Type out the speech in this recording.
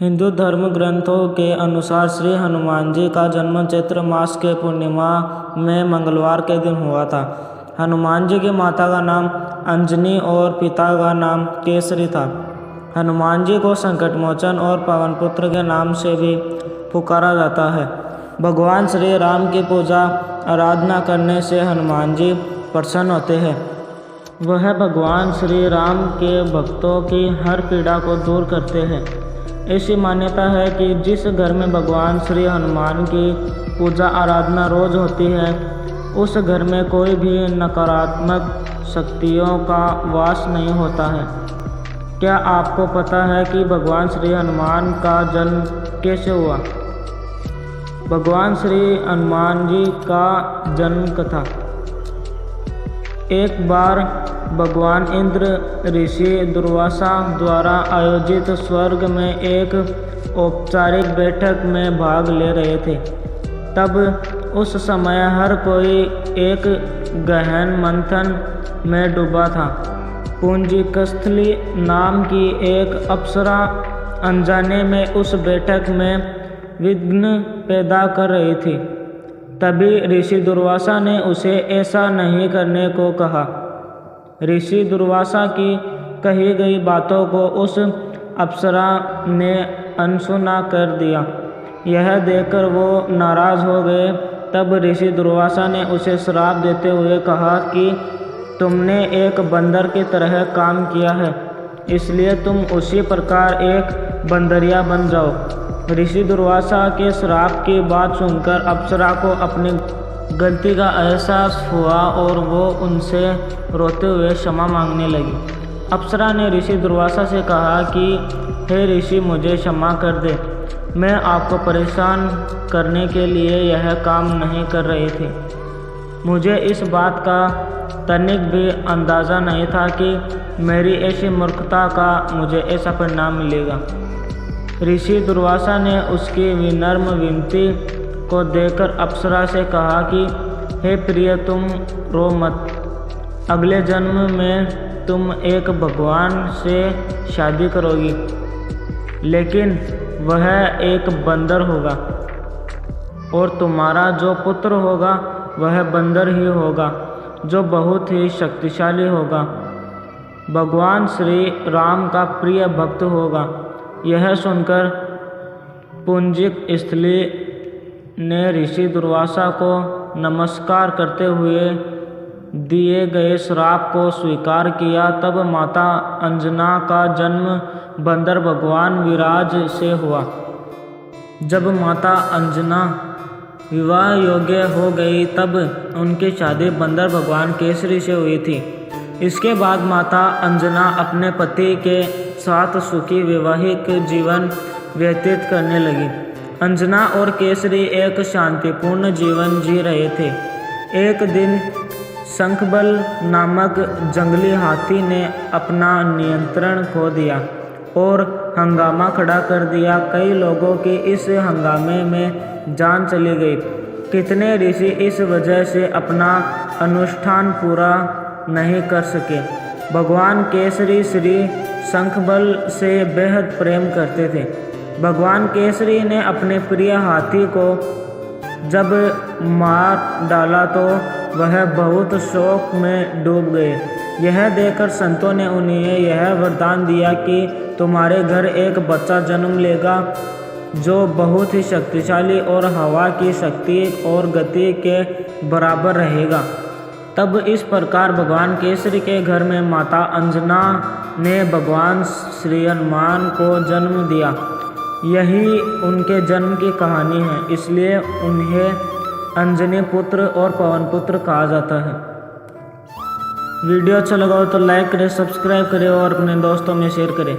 हिंदू धर्म ग्रंथों के अनुसार श्री हनुमान जी का जन्म चैत्र मास के पूर्णिमा में मंगलवार के दिन हुआ था। हनुमान जी की माता का नाम अंजनी और पिता का नाम केसरी था। हनुमान जी को संकटमोचन और पवन पुत्र के नाम से भी पुकारा जाता है। भगवान श्री राम की पूजा आराधना करने से हनुमान जी प्रसन्न होते हैं। वह भगवान श्री राम के भक्तों की हर पीड़ा को दूर करते हैं। ऐसी मान्यता है कि जिस घर में भगवान श्री हनुमान की पूजा आराधना रोज होती है, उस घर में कोई भी नकारात्मक शक्तियों का वास नहीं होता है। क्या आपको पता है कि भगवान श्री हनुमान का जन्म कैसे हुआ? भगवान श्री हनुमान जी का जन्म कथा। एक बार भगवान इंद्र ऋषि दुर्वासा द्वारा आयोजित स्वर्ग में एक औपचारिक बैठक में भाग ले रहे थे। तब उस समय हर कोई एक गहन मंथन में डूबा था। पुंजिकस्थली नाम की एक अप्सरा अनजाने में उस बैठक में विघ्न पैदा कर रही थी। तभी ऋषि दुर्वासा ने उसे ऐसा नहीं करने को कहा। ऋषि दुर्वासा की कही गई बातों को उस अप्सरा ने अनसुना कर दिया। यह देखकर वो नाराज हो गए। तब ऋषि दुर्वासा ने उसे श्राप देते हुए कहा कि तुमने एक बंदर की तरह काम किया है, इसलिए तुम उसी प्रकार एक बंदरिया बन जाओ। ऋषि दुर्वासा के श्राप की बात सुनकर अप्सरा को अपनी गलती का एहसास हुआ और वो उनसे रोते हुए क्षमा मांगने लगी। अप्सरा ने ऋषि दुर्वासा से कहा कि हे ऋषि, मुझे क्षमा कर दे। मैं आपको परेशान करने के लिए यह काम नहीं कर रही थी। मुझे इस बात का तनिक भी अंदाज़ा नहीं था कि मेरी ऐसी मूर्खता का मुझे ऐसा परिणाम मिलेगा। ऋषि दुर्वासा ने उसकी विनम्र विनती को देखकर अप्सरा से कहा कि हे प्रिय, तुम रो मत। अगले जन्म में तुम एक भगवान से शादी करोगी, लेकिन वह एक बंदर होगा और तुम्हारा जो पुत्र होगा वह बंदर ही होगा, जो बहुत ही शक्तिशाली होगा। भगवान श्री राम का प्रिय भक्त होगा। यह सुनकर पुंजिक स्थली ने ऋषि दुर्वासा को नमस्कार करते हुए दिए गए श्राप को स्वीकार किया। तब माता अंजना का जन्म बंदर भगवान विराज से हुआ। जब माता अंजना विवाह योग्य हो गई, तब उनकी शादी बंदर भगवान केसरी से हुई थी। इसके बाद माता अंजना अपने पति के साथ सुखी वैवाहिक जीवन व्यतीत करने लगी। अंजना और केसरी एक शांतिपूर्ण जीवन जी रहे थे। एक दिन शंखबल नामक जंगली हाथी ने अपना नियंत्रण खो दिया और हंगामा खड़ा कर दिया। कई लोगों की इस हंगामे में जान चली गई। कितने ऋषि इस वजह से अपना अनुष्ठान पूरा नहीं कर सके। भगवान केसरी श्री शंखबल से बेहद प्रेम करते थे। भगवान केसरी ने अपने प्रिय हाथी को जब मार डाला तो वह बहुत शोक में डूब गए। यह देखकर संतों ने उन्हें यह वरदान दिया कि तुम्हारे घर एक बच्चा जन्म लेगा जो बहुत ही शक्तिशाली और हवा की शक्ति और गति के बराबर रहेगा। तब इस प्रकार भगवान केसरी के घर में माता अंजना ने भगवान श्री हनुमान को जन्म दिया। यही उनके जन्म की कहानी है, इसलिए उन्हें अंजनी पुत्र और पवन पुत्र कहा जाता है। वीडियो अच्छा लगा हो तो लाइक करें, सब्सक्राइब करें और अपने दोस्तों में शेयर करें।